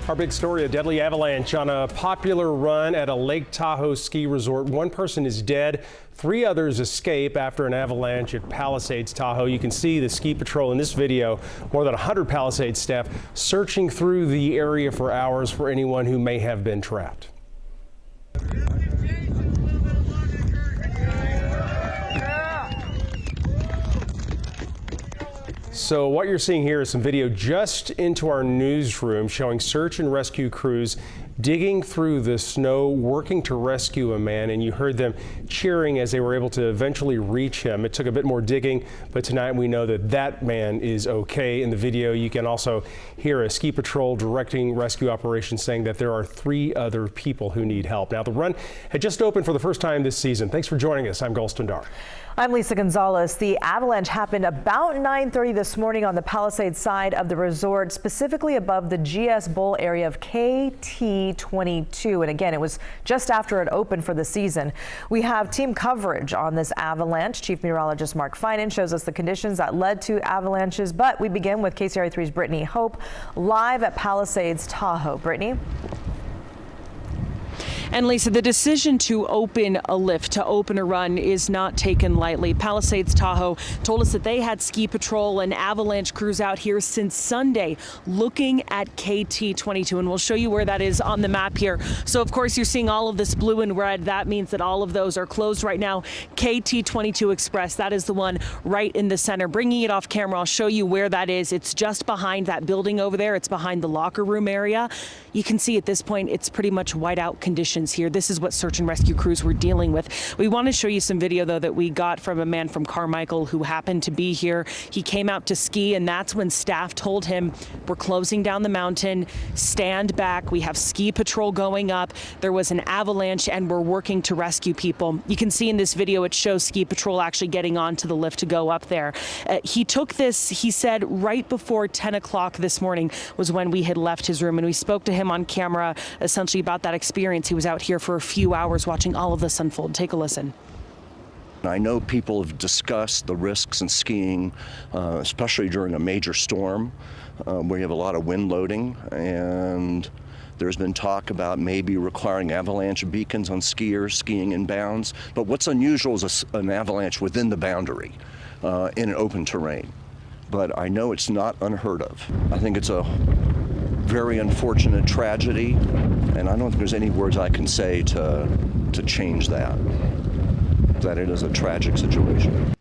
Our big story, a deadly avalanche on a popular run at a Lake Tahoe ski resort. One person is dead. 3 others escape after an avalanche at Palisades Tahoe. You can see the ski patrol in this video. More than 100 Palisades staff searching through the area for hours for anyone who may have been trapped. So what you're seeing here is some video just into our newsroom showing search and rescue crews digging through the snow, working to rescue a man, and you heard them cheering as they were able to eventually reach him. It took a bit more digging, but tonight we know that that man is okay. In the video, you can also hear a ski patrol directing rescue operations saying that there are 3 other people who need help. Now, the run had just opened for the first time this season. Thanks for joining us. I'm Golston Dar. I'm Lisa Gonzalez. The avalanche happened about 9:30 this morning on the Palisades side of the resort, specifically above the GS Bowl area of KT22. And again, it was just after it opened for the season. We have team coverage on this avalanche. Chief Meteorologist Mark Finan shows us the conditions that led to avalanches. But we begin with KCRA 3's Brittany Hope live at Palisades Tahoe. Brittany. And Lisa, the decision to open a lift, to open a run, is not taken lightly. Palisades Tahoe told us that they had ski patrol and avalanche crews out here since Sunday looking at KT22, and we'll show you where that is on the map here. So of course you're seeing all of this blue and red. That means that all of those are closed right now. KT22 Express, that is the one right in the center. Bringing it off camera, I'll show you where that is. It's just behind that building over there. It's behind the locker room area. You can see at this point it's pretty much whiteout conditions here. This is what search and rescue crews were dealing with. We want to show you some video though that we got from a man from Carmichael who happened to be here. He came out to ski, and that's when staff told him, we're closing down the mountain, stand back, we have ski patrol going up, there was an avalanche, and we're working to rescue people. You can see in this video it shows ski patrol actually getting onto the lift to go up there. He took this, he said, right before 10 o'clock this morning was when we had left his room, and we spoke to him on camera essentially about that experience. He was out here for a few hours watching all of this unfold. Take a listen. I know people have discussed the risks in skiing, especially during a major storm where you have a lot of wind loading, and there's been talk about maybe requiring avalanche beacons on skiers skiing in bounds. But what's unusual is an avalanche within the boundary in an open terrain. But I know it's not unheard of. I think it's a very unfortunate tragedy, and I don't think there's any words I can say to change that it is a tragic situation.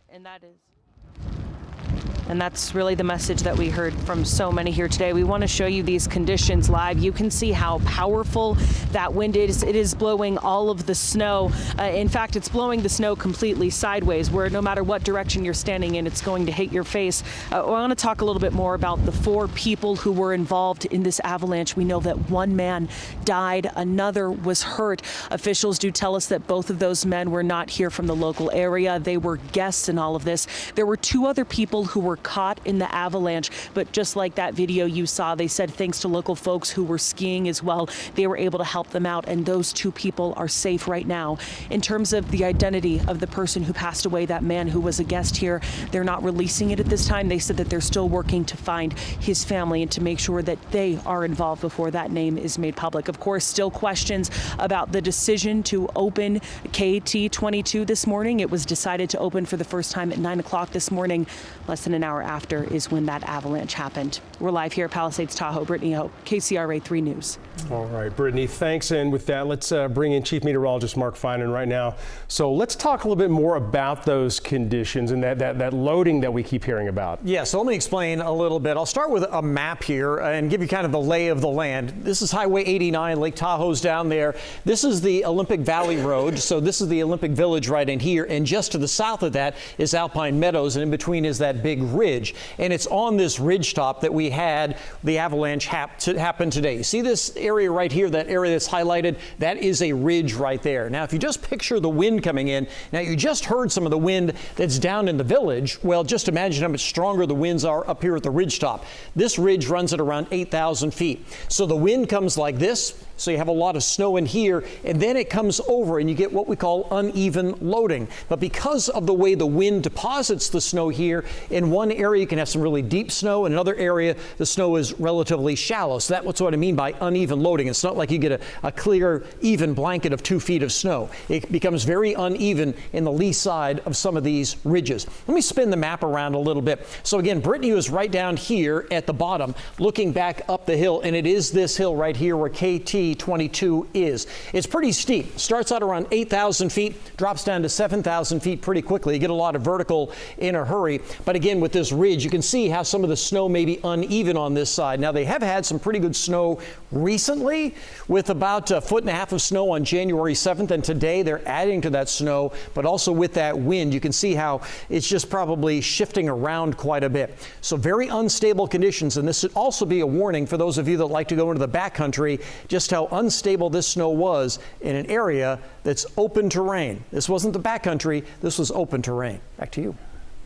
And that's really the message that we heard from so many here today. We want to show you these conditions live. You can see how powerful that wind is. It is blowing all of the snow. In fact, it's blowing the snow completely sideways, where no matter what direction you're standing in, it's going to hit your face. I want to talk a little bit more about the 4 people who were involved in this avalanche. We know that 1 man died, another was hurt. Officials do tell us that both of those men were not here from the local area. They were guests in all of this. There were 2 other people who were caught in the avalanche, but just like that video you saw, they said thanks to local folks who were skiing as well, they were able to help them out, and those 2 people are safe right now. In terms of the identity of the person who passed away, that man who was a guest here, they're not releasing it at this time. They said that they're still working to find his family and to make sure that they are involved before that name is made public. Of course, still questions about the decision to open KT22 this morning. It was decided to open for the first time at 9 o'clock this morning. Less than an hour after is when that avalanche happened. We're live here at Palisades Tahoe. Brittany Hope, KCRA 3 News. All right, Brittany, thanks. And with that, let's bring in Chief Meteorologist Mark Finan right now. So let's talk a little bit more about those conditions and that loading that we keep hearing about. Yeah, so let me explain a little bit. I'll start with a map here and give you kind of the lay of the land. This is Highway 89, Lake Tahoe's down there. This is the Olympic Valley Road. So this is the Olympic Village right in here. And just to the south of that is Alpine Meadows, and in between is that big ridge. And it's on this ridge top that we had the avalanche happen today. See this area right here, that area that's highlighted? That is a ridge right there. Now, if you just picture the wind coming in, now you just heard some of the wind that's down in the village. Well, just imagine how much stronger the winds are up here at the ridge top. This ridge runs at around 8,000 feet. So the wind comes like this. So you have a lot of snow in here, and then it comes over and you get what we call uneven loading. But because of the way the wind deposits the snow here in one one area you can have some really deep snow, in another area the snow is relatively shallow. So that's what I mean by uneven loading. It's not like you get a clear, even blanket of 2 feet of snow. It becomes very uneven in the lee side of some of these ridges. Let me spin the map around a little bit. So again, Brittany was right down here at the bottom, looking back up the hill, and it is this hill right here where KT-22 is. It's pretty steep. Starts out around 8,000 feet, drops down to 7,000 feet pretty quickly. You get a lot of vertical in a hurry. But again, with this ridge, you can see how some of the snow may be uneven on this side. Now, they have had some pretty good snow recently, with about 1.5 feet of snow on January 7th, and today they're adding to that snow, but also with that wind, you can see how it's just probably shifting around quite a bit. So very unstable conditions, and this should also be a warning for those of you that like to go into the backcountry, just how unstable this snow was in an area that's open terrain. This wasn't the backcountry, this was open terrain. Back to you.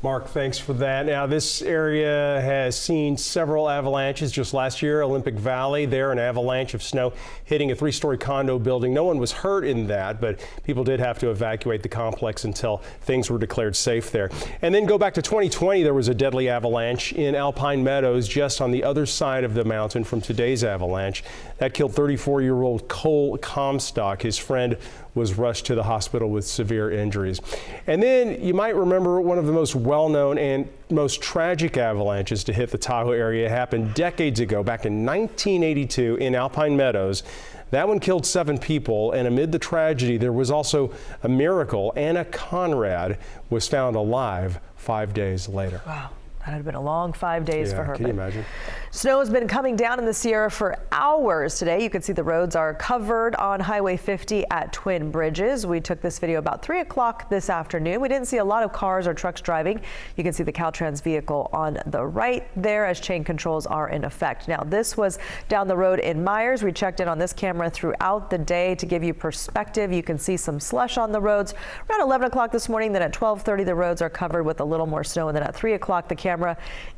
Mark, thanks for that. Now, this area has seen several avalanches just last year. Olympic Valley, there, an avalanche of snow hitting a 3-story condo building. No one was hurt in that, but people did have to evacuate the complex until things were declared safe there. And then go back to 2020, there was a deadly avalanche in Alpine Meadows, just on the other side of the mountain from today's avalanche. That killed 34-year-old Cole Comstock. His friend was rushed to the hospital with severe injuries. And then you might remember one of the most well-known and most tragic avalanches to hit the Tahoe area happened decades ago, back in 1982 in Alpine Meadows. That one killed 7 people, and amid the tragedy, there was also a miracle. Anna Conrad was found alive 5 days later. Wow. That had been a long 5 days for her. Can you imagine? Snow has been coming down in the Sierra for hours today. You can see the roads are covered on Highway 50 at Twin Bridges. We took this video about 3 o'clock this afternoon. We didn't see a lot of cars or trucks driving. You can see the Caltrans vehicle on the right there as chain controls are in effect. Now, this was down the road in Myers. We checked in on this camera throughout the day to give you perspective. You can see some slush on the roads around 11 o'clock this morning. Then at 12:30, the roads are covered with a little more snow. And then at 3 o'clock, the camera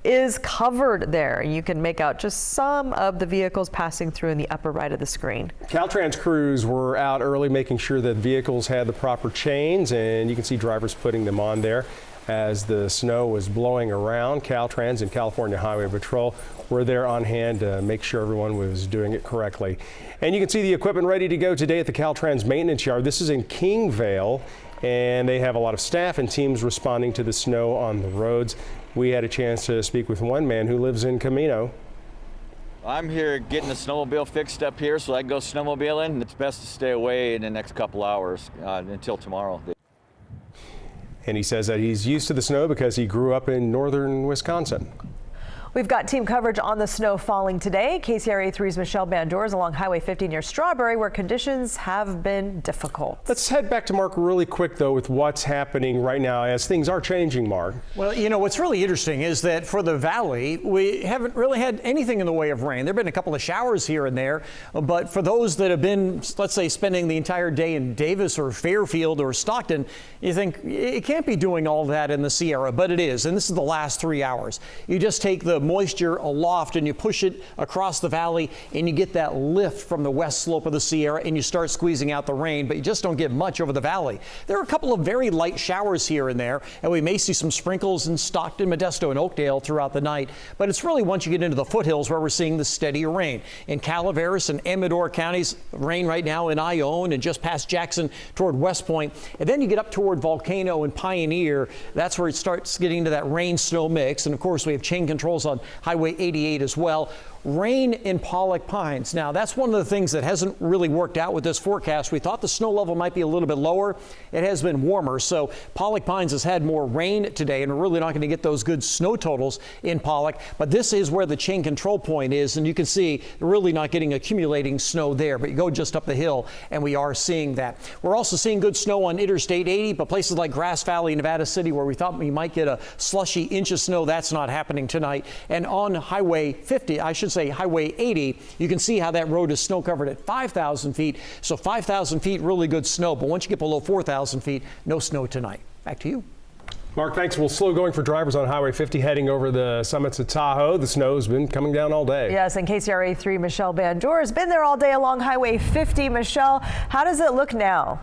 is covered there. You can make out just some of the vehicles passing through in the upper right of the screen. Caltrans crews were out early making sure that vehicles had the proper chains, and you can see drivers putting them on there as the snow was blowing around. Caltrans and California Highway Patrol were there on hand to make sure everyone was doing it correctly. And you can see the equipment ready to go today at the Caltrans maintenance yard. This is in Kingvale, and they have a lot of staff and teams responding to the snow on the roads. We had a chance to speak with one man who lives in Camino. I'm here getting the snowmobile fixed up here so I can go snowmobiling. It's best to stay away in the next couple hours until tomorrow. And he says that he's used to the snow because he grew up in northern Wisconsin. We've got team coverage on the snow falling today. KCRA 3's Michelle Bandor along Highway 50 near Strawberry, where conditions have been difficult. Let's head back to Mark really quick, though, with what's happening right now as things are changing, Mark. Well, you know, what's really interesting is that for the valley, we haven't really had anything in the way of rain. There have been a couple of showers here and there, but for those that have been, let's say, spending the entire day in Davis or Fairfield or Stockton, you think it can't be doing all that in the Sierra, but it is. And this is the last 3 hours. You just take the moisture aloft and you push it across the valley and you get that lift from the west slope of the Sierra and you start squeezing out the rain, but you just don't get much over the valley. There are a couple of very light showers here and there, and we may see some sprinkles in Stockton, Modesto, and Oakdale throughout the night, but it's really once you get into the foothills where we're seeing the steadier rain. In Calaveras and Amador counties, rain right now in Ione and just past Jackson toward West Point, and then you get up toward Volcano and Pioneer. That's where it starts getting into that rain-snow mix, and of course we have chain controls on Highway 88 as well. Rain in Pollock Pines. Now, that's one of the things that hasn't really worked out with this forecast. We thought the snow level might be a little bit lower. It has been warmer, so Pollock Pines has had more rain today, and we're really not going to get those good snow totals in Pollock. But this is where the chain control point is, and you can see we're really not getting accumulating snow there. But you go just up the hill, and we are seeing that. We're also seeing good snow on Interstate 80, but places like Grass Valley, Nevada City, where we thought we might get a slushy inch of snow, that's not happening tonight. And on Highway 50, I should say Highway 80, you can see how that road is snow covered at 5,000 feet. So 5,000 feet, really good snow. But once you get below 4,000 feet, no snow tonight. Back to you. Mark, thanks. Well, slow going for drivers on Highway 50 heading over the summits of Tahoe. The snow has been coming down all day. Yes, and KCRA 3 Michelle Bandor has been there all day along Highway 50. Michelle, how does it look now?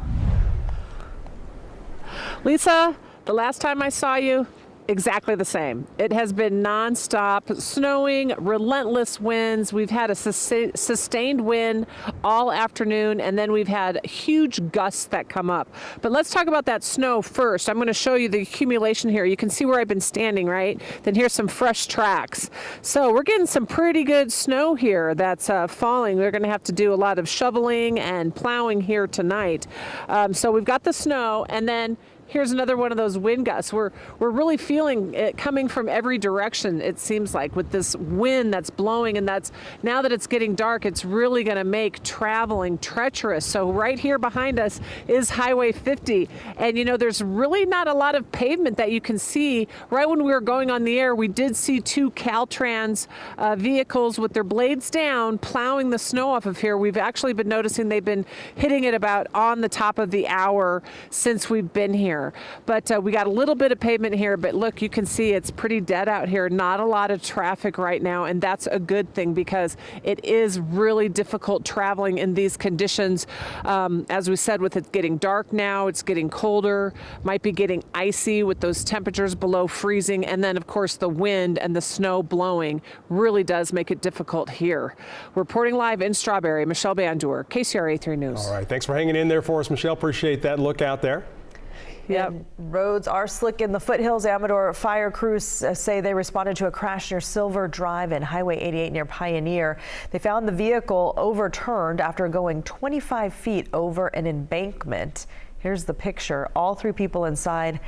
Lisa, the last time I saw you, exactly the same. It has been nonstop snowing, relentless winds. We've had a sustained wind all afternoon, and then we've had huge gusts that come up. But let's talk about that snow first. I'm going to show you the accumulation here. You can see where I've been standing, right? Then here's some fresh tracks. So we're getting some pretty good snow here that's falling. We're going to have to do a lot of shoveling and plowing here tonight. So we've got the snow, and then here's another one of those wind gusts. We're really feeling it coming from every direction, it seems like, with this wind that's blowing, and that's, now that it's getting dark, it's really going to make traveling treacherous. So right here behind us is Highway 50, and you know, there's really not a lot of pavement that you can see. Right when we were going on the air, we did see two Caltrans vehicles with their blades down plowing the snow off of here. We've actually been noticing they've been hitting it about on the top of the hour since we've been here. But we got a little bit of pavement here, but look, you can see it's pretty dead out here. Not a lot of traffic right now, and that's a good thing because it is really difficult traveling in these conditions. As we said, with it getting dark now, it's getting colder, might be getting icy with those temperatures below freezing, and then of course the wind and the snow blowing really does make it difficult here. Reporting live in Strawberry, Michelle Bandur, KCRA 3 News. All right, thanks for hanging in there for us, Michelle. Appreciate that look out there. Yep. Roads are slick in the foothills. Amador fire crews say they responded to a crash near Silver Drive and Highway 88 near Pioneer. They found the vehicle overturned after going 25 feet over an embankment. Here's the picture. All three people inside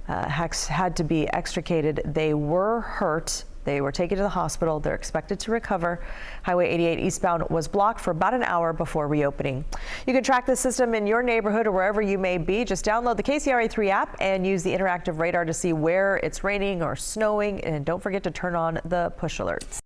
had to be extricated. They were hurt. They were taken to the hospital. They're expected to recover. Highway 88 eastbound was blocked for about an hour before reopening. You can track the system in your neighborhood or wherever you may be. Just download the KCRA 3 app and use the interactive radar to see where it's raining or snowing. And don't forget to turn on the push alerts.